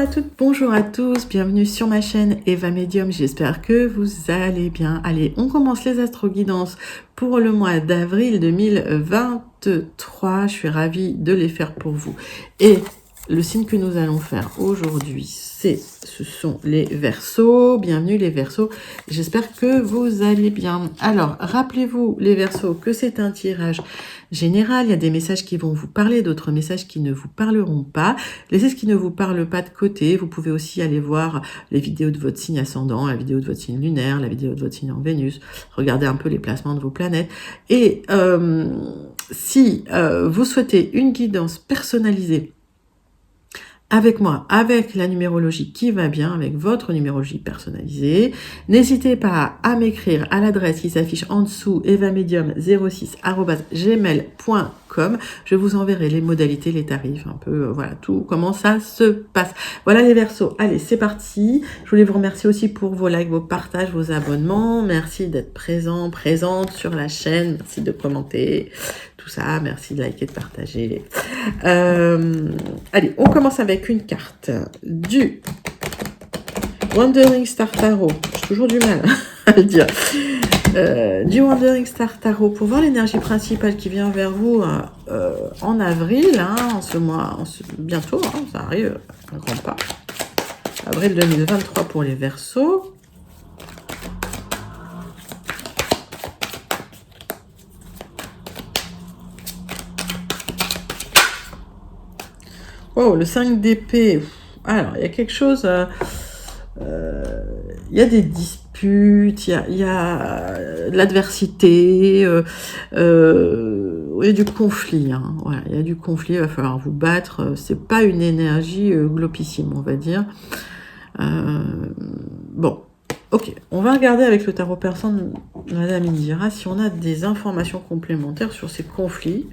à toutes, bonjour à tous, bienvenue sur ma chaîne Eva Medium, j'espère que vous allez bien. Allez, on commence les astro-guidances pour le mois d'avril 2023, je suis ravie de les faire pour vous. Et le signe que nous allons faire aujourd'hui, ce sont les Verseaux. Bienvenue les Verseaux, j'espère que vous allez bien. Alors, rappelez-vous les Verseaux que c'est un tirage général, il y a des messages qui vont vous parler, d'autres messages qui ne vous parleront pas. Laissez ce qui ne vous parle pas de côté. Vous pouvez aussi aller voir les vidéos de votre signe ascendant, la vidéo de votre signe lunaire, la vidéo de votre signe en Vénus. Regardez un peu les placements de vos planètes. Et si vous souhaitez une guidance personnalisée avec moi, avec la numérologie qui va bien, avec votre numérologie personnalisée, n'hésitez pas à m'écrire à l'adresse qui s'affiche en dessous, evamedium06@gmail.com. Je vous enverrai les modalités, les tarifs, un peu, voilà, tout, comment ça se passe. Voilà les Verseaux. Allez, c'est parti. Je voulais vous remercier aussi pour vos likes, vos partages, vos abonnements. Merci d'être présente sur la chaîne. Merci de commenter tout ça. Merci de liker, de partager. Allez, on commence avec une carte du Wandering Star Tarot. J'ai toujours du mal à le dire. Du Wandering Star Tarot pour voir l'énergie principale qui vient vers vous en avril, en ce mois, bientôt, ça arrive un grand pas. Avril 2023 pour les Verseaux. Oh, le 5 d'épée. Alors, il y a quelque chose... il y a des disputes, il y a de l'adversité, il y a du conflit. Voilà, il y a du conflit, il va falloir vous battre. C'est pas une énergie glopissime, on va dire. Bon, ok. On va regarder avec le tarot persan de Madame Indira si on a des informations complémentaires sur ces conflits.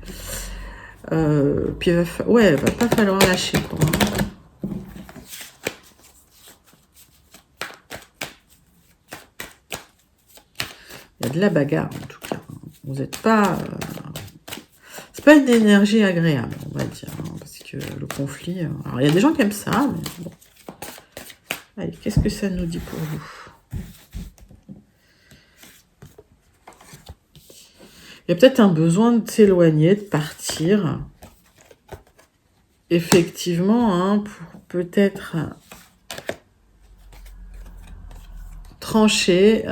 Puis il va pas falloir lâcher, quoi. Il y a de la bagarre, en tout cas. Vous n'êtes pas... c'est pas une énergie agréable, on va dire. Parce que le conflit... alors, il y a des gens qui aiment ça, mais bon. Allez, qu'est-ce que ça nous dit pour vous? Il y a peut-être un besoin de s'éloigner, de partir. Effectivement, pour peut-être trancher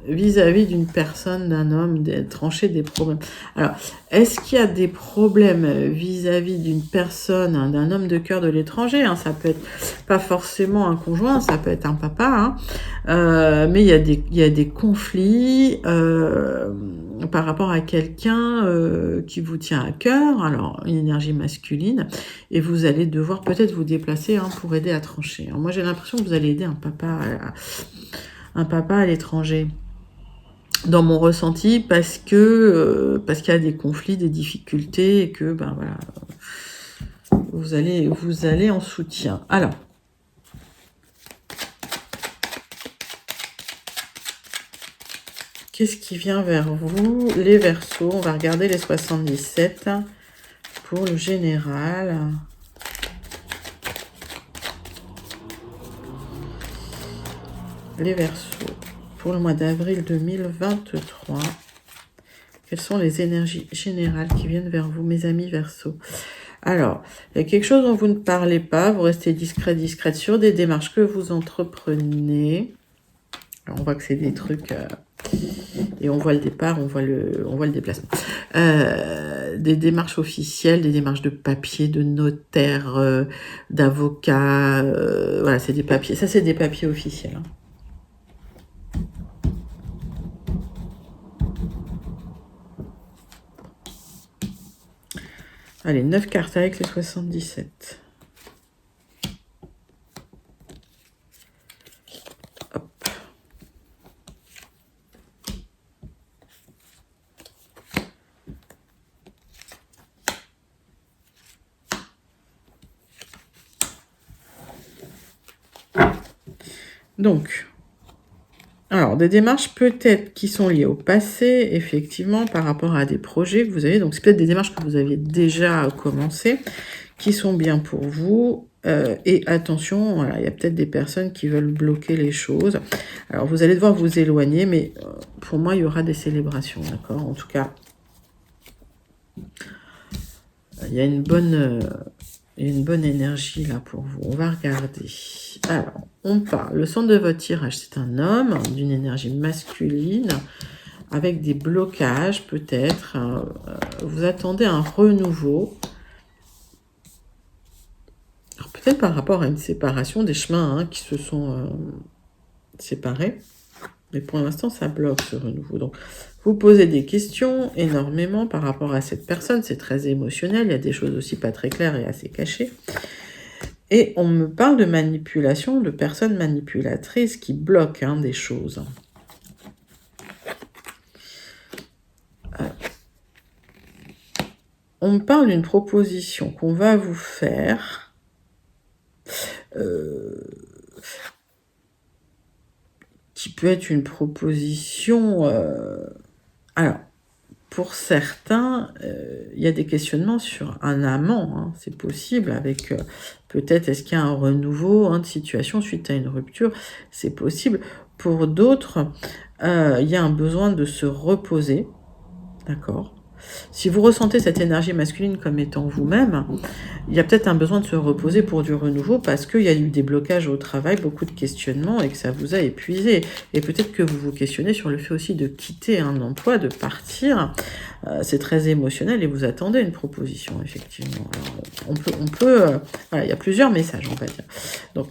vis-à-vis d'une personne, d'un homme, trancher des problèmes. Alors, est-ce qu'il y a des problèmes vis-à-vis d'une personne, d'un homme de cœur de l'étranger? Ça peut être pas forcément un conjoint, ça peut être un papa, mais il y a des conflits par rapport à quelqu'un qui vous tient à cœur, alors une énergie masculine, et vous allez devoir peut-être vous déplacer pour aider à trancher. Alors, moi, j'ai l'impression que vous allez aider un papa à l'étranger. Dans mon ressenti, parce qu'il y a des conflits, des difficultés, et que voilà, vous allez en soutien. Alors, qu'est-ce qui vient vers vous, les Verseaux? On va regarder les 77 pour le général. Les Verseaux. Pour le mois d'avril 2023, quelles sont les énergies générales qui viennent vers vous, mes amis Verseaux? Alors, il y a quelque chose dont vous ne parlez pas, vous restez discrète sur des démarches que vous entreprenez. Alors, on voit que c'est des trucs, et on voit le départ, on voit le déplacement. Des démarches officielles, des démarches de papier, de notaire, d'avocat, voilà, c'est des papiers. Ça, c'est des papiers officiels. Allez, 9 cartes avec les 77. Hop. Donc, alors, des démarches peut-être qui sont liées au passé, effectivement, par rapport à des projets que vous avez. Donc, c'est peut-être des démarches que vous aviez déjà commencées, qui sont bien pour vous. Et attention, voilà, il y a peut-être des personnes qui veulent bloquer les choses. Alors, vous allez devoir vous éloigner, mais pour moi, il y aura des célébrations, d'accord? En tout cas, il y a une bonne énergie là pour vous. On va regarder. Alors, on parle. Le centre de votre tirage, c'est un homme d'une énergie masculine avec des blocages peut-être. Vous attendez un renouveau. Alors, peut-être par rapport à une séparation des chemins qui se sont séparés. Mais pour l'instant, ça bloque ce renouveau. Donc, vous posez des questions énormément par rapport à cette personne. C'est très émotionnel. Il y a des choses aussi pas très claires et assez cachées. Et on me parle de manipulation, de personnes manipulatrices qui bloquent des choses. On me parle d'une proposition qu'on va vous faire. Qui peut être une proposition... Alors, pour certains, il y a des questionnements sur un amant. C'est possible avec... peut-être est-ce qu'il y a un renouveau de situation suite à une rupture. C'est possible. Pour d'autres, il y a un besoin de se reposer. D'accord ? Si vous ressentez cette énergie masculine comme étant vous-même, il y a peut-être un besoin de se reposer pour du renouveau parce qu'il y a eu des blocages au travail, beaucoup de questionnements et que ça vous a épuisé. Et peut-être que vous vous questionnez sur le fait aussi de quitter un emploi, de partir. C'est très émotionnel et vous attendez une proposition, effectivement. Alors, voilà, il y a plusieurs messages, on va dire. Donc,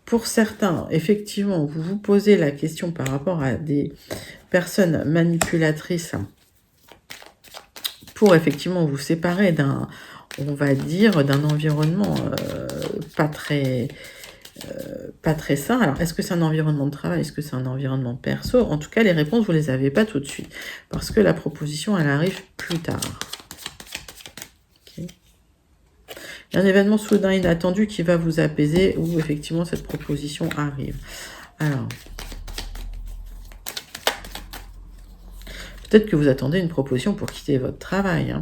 pour certains, effectivement, vous vous posez la question par rapport à des personnes manipulatrices pour effectivement vous séparer on va dire, d'un environnement pas très sain. Alors, est-ce que c'est un environnement de travail? Est-ce que c'est un environnement perso? En tout cas, les réponses, vous les avez pas tout de suite. Parce que la proposition, elle arrive plus tard. Okay. Il y a un événement soudain, inattendu qui va vous apaiser où, effectivement, cette proposition arrive. Alors... Peut-être que vous attendez une proposition pour quitter votre travail.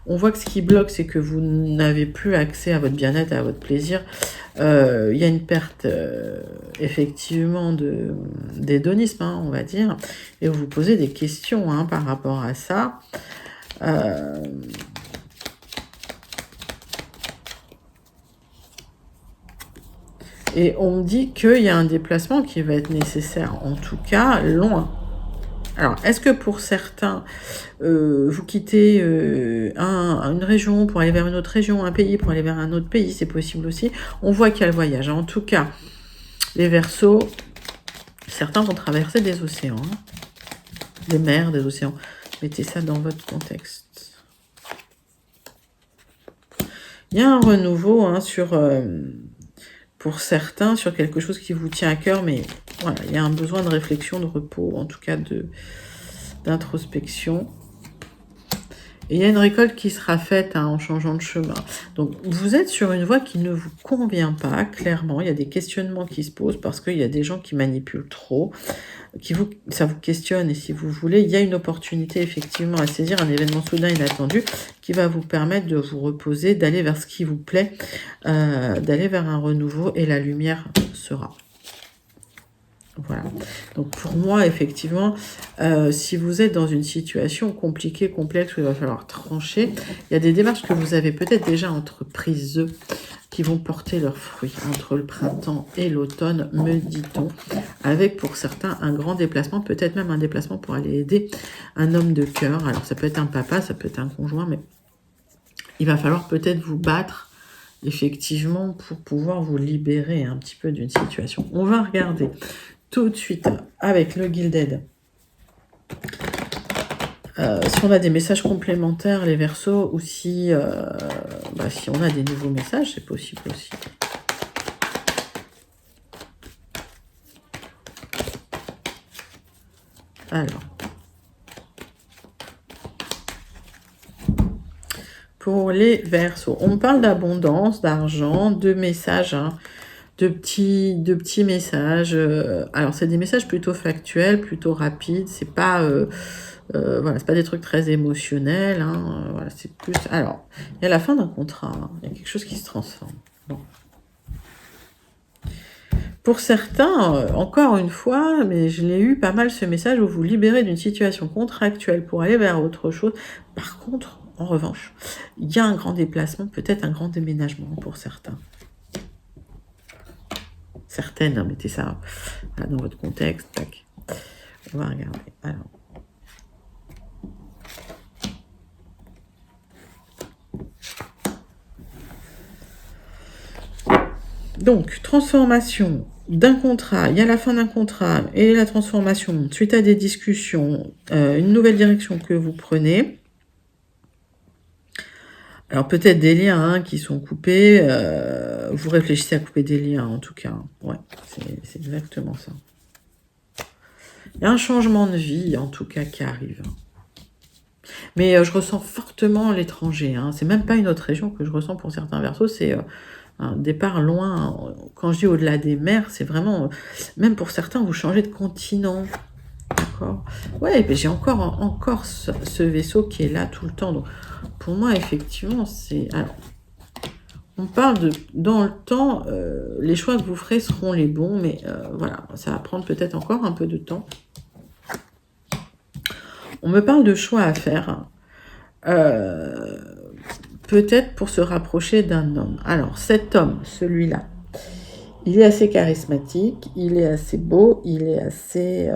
On voit que ce qui bloque, c'est que vous n'avez plus accès à votre bien-être, à votre plaisir. Il y a une perte, effectivement, d'hédonisme, on va dire. Et vous vous posez des questions par rapport à ça. Et on me dit qu'il y a un déplacement qui va être nécessaire, en tout cas, loin. Alors, est-ce que pour certains, vous quittez une région pour aller vers une autre région, un pays pour aller vers un autre pays, c'est possible aussi. On voit qu'il y a le voyage. En tout cas, les Verseaux, certains vont traverser des océans, des mers, des océans. Mettez ça dans votre contexte. Il y a un renouveau pour certains, sur quelque chose qui vous tient à cœur, mais voilà, il y a un besoin de réflexion, de repos, en tout cas d'introspection. Et il y a une récolte qui sera faite en changeant de chemin. Donc, vous êtes sur une voie qui ne vous convient pas, clairement. Il y a des questionnements qui se posent parce qu'il y a des gens qui manipulent trop, ça vous questionne. Et si vous voulez, il y a une opportunité, effectivement, à saisir, un événement soudain inattendu qui va vous permettre de vous reposer, d'aller vers ce qui vous plaît, d'aller vers un renouveau et la lumière sera. Voilà. Donc pour moi, effectivement, si vous êtes dans une situation compliquée, complexe, où il va falloir trancher, il y a des démarches que vous avez peut-être déjà entreprises qui vont porter leurs fruits entre le printemps et l'automne, me dit-on, avec pour certains un grand déplacement, peut-être même un déplacement pour aller aider un homme de cœur. Alors ça peut être un papa, ça peut être un conjoint, mais il va falloir peut-être vous battre effectivement pour pouvoir vous libérer un petit peu d'une situation. On va regarder tout de suite avec le Gilded. Si on a des messages complémentaires, les Verseaux, ou si on a des nouveaux messages, c'est possible aussi. Alors, pour les Verseaux, on parle d'abondance, d'argent, de messages de petits messages. Alors, c'est des messages plutôt factuels, plutôt rapides. C'est pas, voilà, c'est pas des trucs très émotionnels. Hein, voilà, c'est plus. Alors, il y a la fin d'un contrat. Hein, il y a quelque chose qui se transforme. Bon. Pour certains, encore une fois, mais je l'ai eu pas mal ce message où vous libérez d'une situation contractuelle pour aller vers autre chose. Par contre, en revanche, il y a un grand déplacement, peut-être un grand déménagement pour certains. Certaines, hein, mettez ça là, dans votre contexte. Tac. On va regarder. Alors. Donc, transformation d'un contrat, il y a la fin d'un contrat et la transformation suite à des discussions, une nouvelle direction que vous prenez. Alors peut-être des liens hein, qui sont coupés, vous réfléchissez à couper des liens en tout cas. Ouais, c'est exactement ça. Il y a un changement de vie en tout cas qui arrive. Mais je ressens fortement l'étranger. Hein. C'est même pas une autre région que je ressens pour certains Verseaux, c'est un départ loin. Quand je dis au-delà des mers, c'est vraiment, même pour certains, vous changez de continent. D'accord. Ouais, ben j'ai encore ce vaisseau qui est là tout le temps. Donc, pour moi, effectivement, c'est... Alors, on parle de... Dans le temps, les choix que vous ferez seront les bons, mais voilà, ça va prendre peut-être encore un peu de temps. On me parle de choix à faire. Peut-être pour se rapprocher d'un homme. Alors, cet homme, celui-là, il est assez charismatique, il est assez beau, il est assez...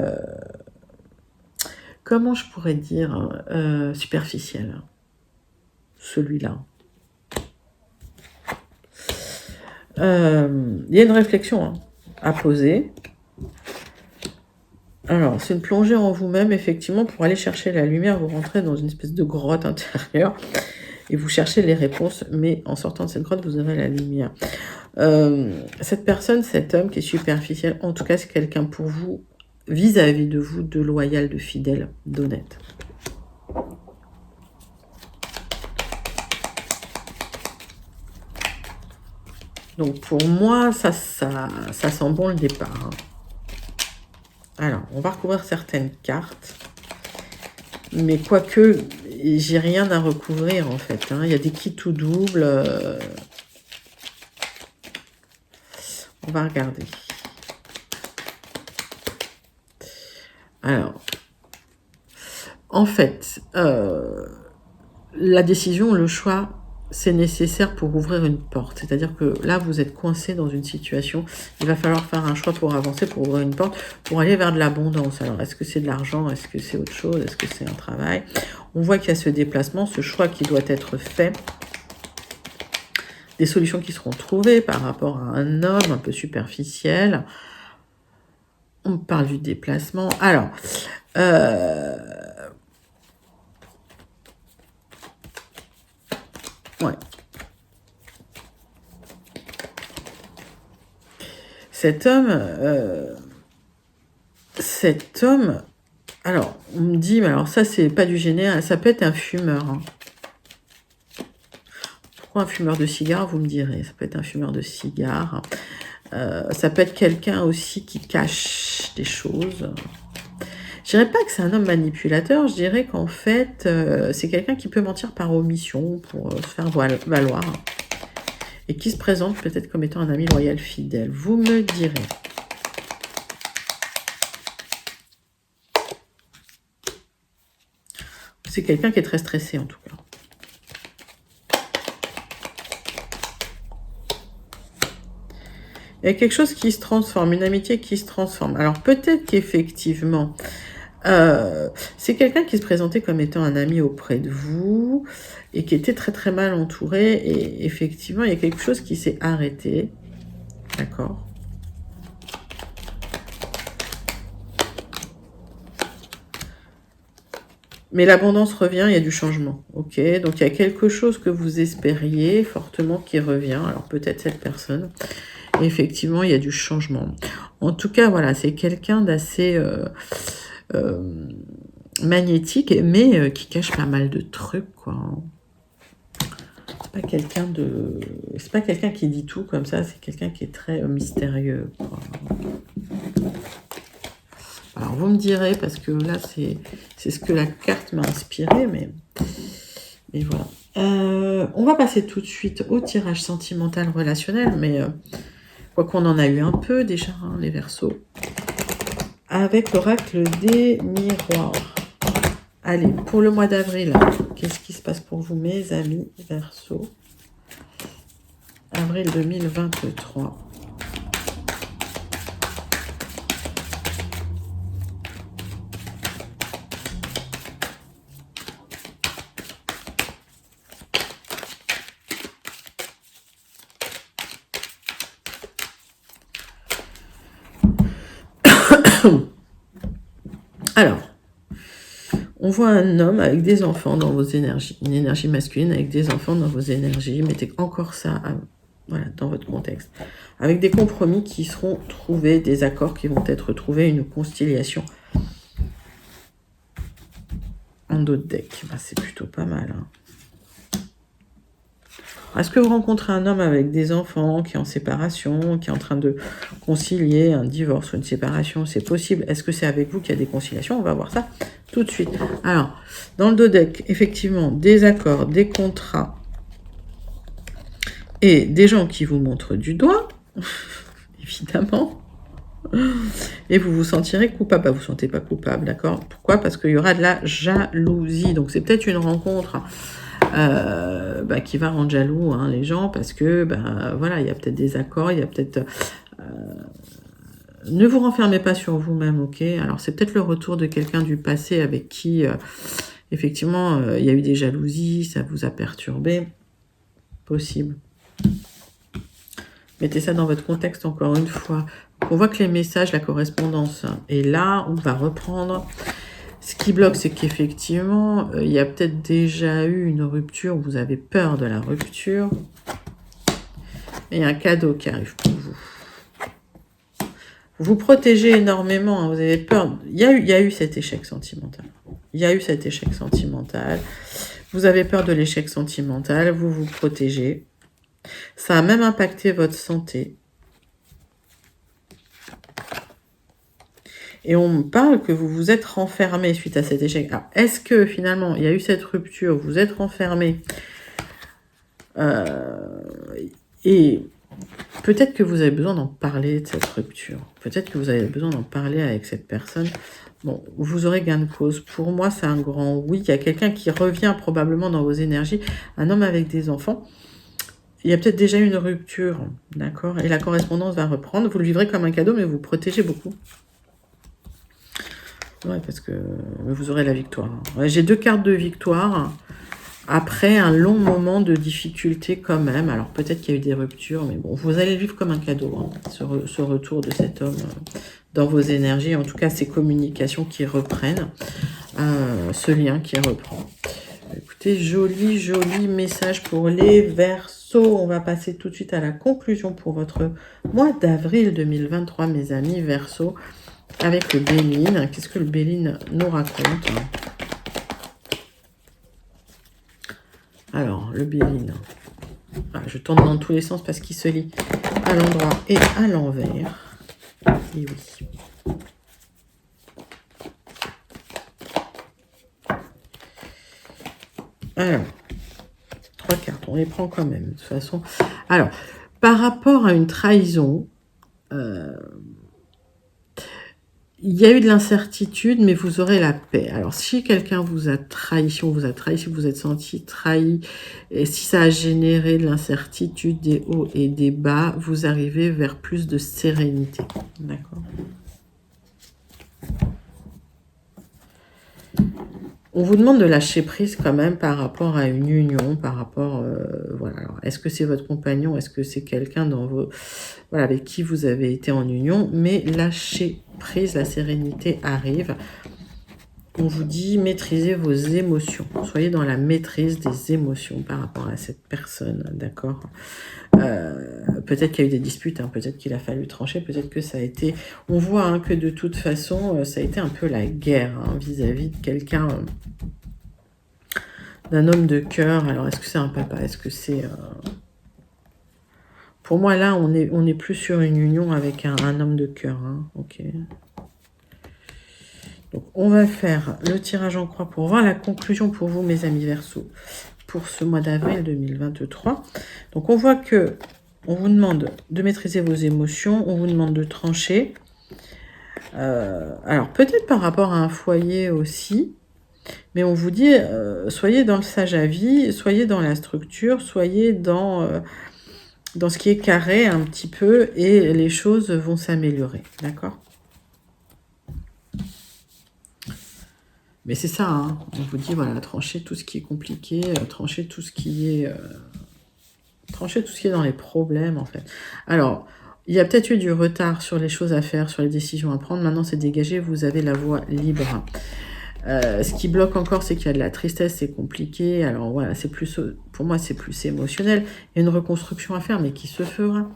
comment je pourrais dire superficiel. Celui-là. Il y a une réflexion hein, à poser. Alors, c'est une plongée en vous-même, effectivement, pour aller chercher la lumière. Vous rentrez dans une espèce de grotte intérieure et vous cherchez les réponses, mais en sortant de cette grotte, vous aurez la lumière. Cette personne, cet homme qui est superficiel, en tout cas, c'est quelqu'un pour vous, vis-à-vis de vous, de loyal, de fidèle, d'honnête. Donc, pour moi, ça sent bon le départ. Hein. Alors, on va recouvrir certaines cartes. Mais quoique, j'ai rien à recouvrir, en fait. Hein. Il y a des kits tout doubles. On va regarder. Alors, en fait, la décision, le choix, c'est nécessaire pour ouvrir une porte. C'est-à-dire que là, vous êtes coincé dans une situation. Il va falloir faire un choix pour avancer, pour ouvrir une porte, pour aller vers de l'abondance. Alors, est-ce que c'est de l'argent? Est-ce que c'est autre chose? Est-ce que c'est un travail? On voit qu'il y a ce déplacement, ce choix qui doit être fait. Des solutions qui seront trouvées par rapport à un homme un peu superficiel. On parle du déplacement. Alors, ouais. Cet homme, alors, on me dit, mais alors ça, c'est pas du général, ça peut être un fumeur. Hein. Pourquoi un fumeur de cigares, vous me direz? Ça peut être un fumeur de cigares. Ça peut être quelqu'un aussi qui cache des choses. Je dirais pas que c'est un homme manipulateur, je dirais qu'en fait, c'est quelqu'un qui peut mentir par omission pour se faire valoir. Et qui se présente peut-être comme étant un ami loyal fidèle. Vous me direz. C'est quelqu'un qui est très stressé en tout cas. Il y a quelque chose qui se transforme, une amitié qui se transforme. Alors peut-être qu'effectivement, c'est quelqu'un qui se présentait comme étant un ami auprès de vous et qui était très très mal entouré. Et effectivement, il y a quelque chose qui s'est arrêté. D'accord. Mais l'abondance revient, il y a du changement. Ok, donc il y a quelque chose que vous espériez fortement qui revient. Alors peut-être cette personne. Et effectivement, il y a du changement. En tout cas, voilà, c'est quelqu'un d'assez magnétique, mais qui cache pas mal de trucs, quoi. pas quelqu'un de... C'est pas quelqu'un qui dit tout comme ça, c'est quelqu'un qui est très mystérieux, quoi. Alors, vous me direz, parce que là, c'est ce que la carte m'a inspiré, mais voilà. On va passer tout de suite au tirage sentimental relationnel, mais quoi qu'on en a eu un peu déjà, hein, les Verseaux, avec l'oracle des miroirs. Allez, pour le mois d'avril, qu'est-ce qui se passe pour vous, mes amis Verseaux? Avril 2023. Alors, on voit un homme avec des enfants dans vos énergies, une énergie masculine avec des enfants dans vos énergies. Mettez encore ça voilà, dans votre contexte. Avec des compromis qui seront trouvés, des accords qui vont être trouvés, une conciliation. En dos de deck, bah, c'est plutôt pas mal. Hein. Est-ce que vous rencontrez un homme avec des enfants qui est en séparation, qui est en train de concilier un divorce ou une séparation? C'est possible. Est-ce que c'est avec vous qu'il y a des conciliations? On va voir ça tout de suite. Alors, dans le dos deck, effectivement, des accords, des contrats et des gens qui vous montrent du doigt, évidemment. Et vous vous sentirez coupable. Bah, vous ne vous sentez pas coupable, d'accord? Pourquoi? Parce qu'il y aura de la jalousie. Donc, c'est peut-être une rencontre qui va rendre jaloux les gens, parce que voilà, il y a peut-être des accords, il y a peut-être... ne vous renfermez pas sur vous-même, ok? Alors, c'est peut-être le retour de quelqu'un du passé avec qui, effectivement, il y a eu des jalousies, ça vous a perturbé. Possible. Mettez ça dans votre contexte encore une fois. On voit que les messages, la correspondance est là, on va reprendre. Ce qui bloque, c'est qu'effectivement, il y a peut-être déjà eu une rupture, vous avez peur de la rupture. Et il y a un cadeau qui arrive pour vous. Vous protégez énormément, hein, vous avez peur. Il y a eu cet échec sentimental. Il y a eu cet échec sentimental. Vous avez peur de l'échec sentimental, vous vous protégez. Ça a même impacté votre santé. Et on me parle que vous vous êtes renfermé suite à cet échec. Alors, est-ce que finalement, il y a eu cette rupture, vous êtes renfermé et peut-être que vous avez besoin d'en parler de cette rupture. Peut-être que vous avez besoin d'en parler avec cette personne. Bon, vous aurez gain de cause. Pour moi, c'est un grand oui. Il y a quelqu'un qui revient probablement dans vos énergies. Un homme avec des enfants. Il y a peut-être déjà eu une rupture, d'accord? Et la correspondance va reprendre. Vous le vivrez comme un cadeau, mais vous protégez beaucoup. Ouais, parce que vous aurez la victoire. Ouais, j'ai 2 cartes de victoire. Après un long moment de difficulté quand même. Alors peut-être qu'il y a eu des ruptures, mais bon, vous allez le vivre comme un cadeau, hein, ce retour de cet homme dans vos énergies. En tout cas, ces communications qui reprennent, ce lien qui reprend. Écoutez, joli message pour les Verseaux. On va passer tout de suite à la conclusion pour votre mois d'avril 2023, mes amis Verseaux, avec le Béline. Qu'est-ce que le Béline nous raconte? Alors, le Béline. Ah, je tourne dans tous les sens parce qu'il se lit à l'endroit et à l'envers. Et oui. Alors, 3 cartes, on les prend quand même, de toute façon. Alors, par rapport à une trahison, il y a eu de l'incertitude, mais vous aurez la paix. Alors, si quelqu'un vous a trahi, si on vous a trahi, si vous vous êtes senti trahi, et si ça a généré de l'incertitude, des hauts et des bas, vous arrivez vers plus de sérénité. D'accord ? On vous demande de lâcher prise quand même par rapport à une union, par rapport... voilà. Est-ce que c'est votre compagnon? Est-ce que c'est quelqu'un dans vos... Voilà, avec qui vous avez été en union? Mais lâchez prise, la sérénité arrive. On vous dit maîtrisez vos émotions. Soyez dans la maîtrise des émotions par rapport à cette personne, d'accord? Peut-être qu'il y a eu des disputes, hein, peut-être qu'il a fallu trancher, peut-être que ça a été... On voit que de toute façon, ça a été un peu la guerre vis-à-vis de quelqu'un d'un homme de cœur. Alors, est-ce que c'est un papa? Est-ce que c'est... Pour moi, là, on est plus sur une union avec un homme de cœur. Hein. Ok. Donc, on va faire le tirage en croix pour voir la conclusion pour vous, mes amis Verseaux, pour ce mois d'avril 2023. Donc, on voit que on vous demande de maîtriser vos émotions, on vous demande de trancher. Alors, peut-être par rapport à un foyer aussi, mais on vous dit, soyez dans le sage à vie, soyez dans la structure, soyez dans ce qui est carré un petit peu, et les choses vont s'améliorer, d'accord? Mais c'est ça, hein, on vous dit, voilà, tranchez tout ce qui est compliqué, tranchez tout ce qui est dans les problèmes, en fait. Alors, il y a peut-être eu du retard sur les choses à faire, sur les décisions à prendre. Maintenant, c'est dégagé, vous avez la voie libre. Ce qui bloque encore, c'est qu'il y a de la tristesse, c'est compliqué. Alors voilà, c'est plus, pour moi, c'est plus émotionnel. Il y a une reconstruction à faire, mais qui se fera.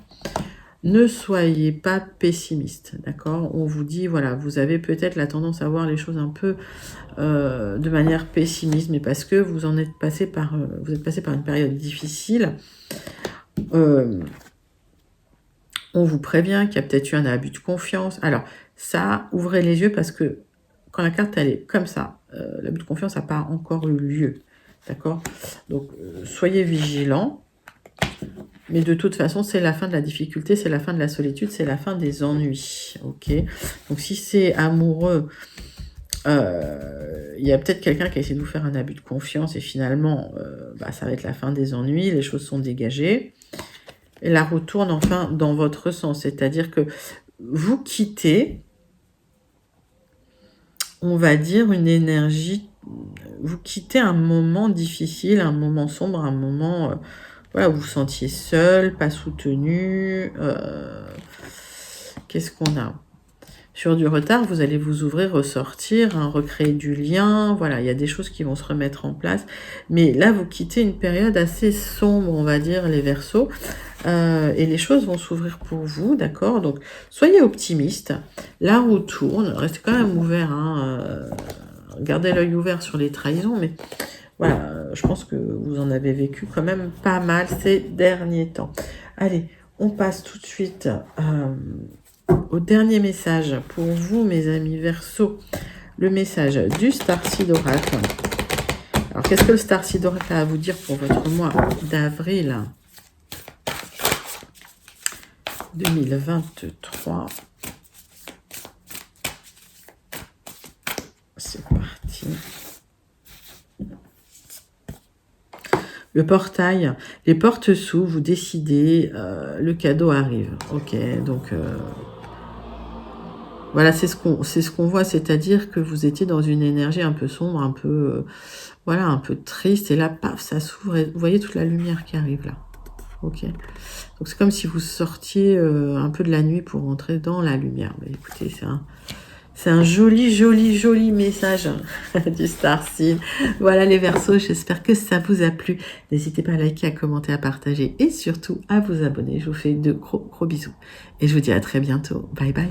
Ne soyez pas pessimiste, d'accord? On vous dit, voilà, vous avez peut-être la tendance à voir les choses un peu de manière pessimiste, mais parce que vous êtes passé par une période difficile. On vous prévient qu'il y a peut-être eu un abus de confiance. Alors, ça, ouvrez les yeux parce que quand la carte, elle est comme ça, l'abus de confiance n'a pas encore eu lieu. D'accord? Donc, soyez vigilants. Mais de toute façon, c'est la fin de la difficulté, c'est la fin de la solitude, c'est la fin des ennuis. Ok? Donc, si c'est amoureux, il y a peut-être quelqu'un qui a essayé de vous faire un abus de confiance et finalement, ça va être la fin des ennuis, les choses sont dégagées. Et la roue tourne enfin dans votre sens, c'est-à-dire que vous quittez, on va dire, une énergie, vous quittez un moment difficile, un moment sombre, un moment voilà, où vous vous sentiez seul, pas soutenu. Qu'est-ce qu'on a? Sur du retard, vous allez vous ouvrir, ressortir, hein, recréer du lien. Voilà, il y a des choses qui vont se remettre en place. Mais là, vous quittez une période assez sombre, on va dire, les Verseaux. Et les choses vont s'ouvrir pour vous, d'accord? Donc, soyez optimistes. La roue tourne. Restez quand même ouvert. Hein, gardez l'œil ouvert sur les trahisons. Mais voilà, je pense que vous en avez vécu quand même pas mal ces derniers temps. Allez, on passe tout de suite au dernier message pour vous, mes amis Verseaux. Le message du Starseed Oracle. Alors, qu'est-ce que le Starseed Oracle a à vous dire pour votre mois d'avril 2023? C'est parti. Le portail, les portes s'ouvrent, vous décidez, le cadeau arrive. Ok, donc voilà, c'est ce qu'on voit, c'est-à-dire que vous étiez dans une énergie un peu sombre, un peu voilà, un peu triste, et là, paf, ça s'ouvre, et vous voyez toute la lumière qui arrive là. Ok, donc c'est comme si vous sortiez un peu de la nuit pour rentrer dans la lumière. Mais écoutez, c'est un joli message du Starseed. Voilà les Verseaux, j'espère que ça vous a plu. N'hésitez pas à liker, à commenter, à partager et surtout à vous abonner. Je vous fais de gros bisous et je vous dis à très bientôt. Bye bye.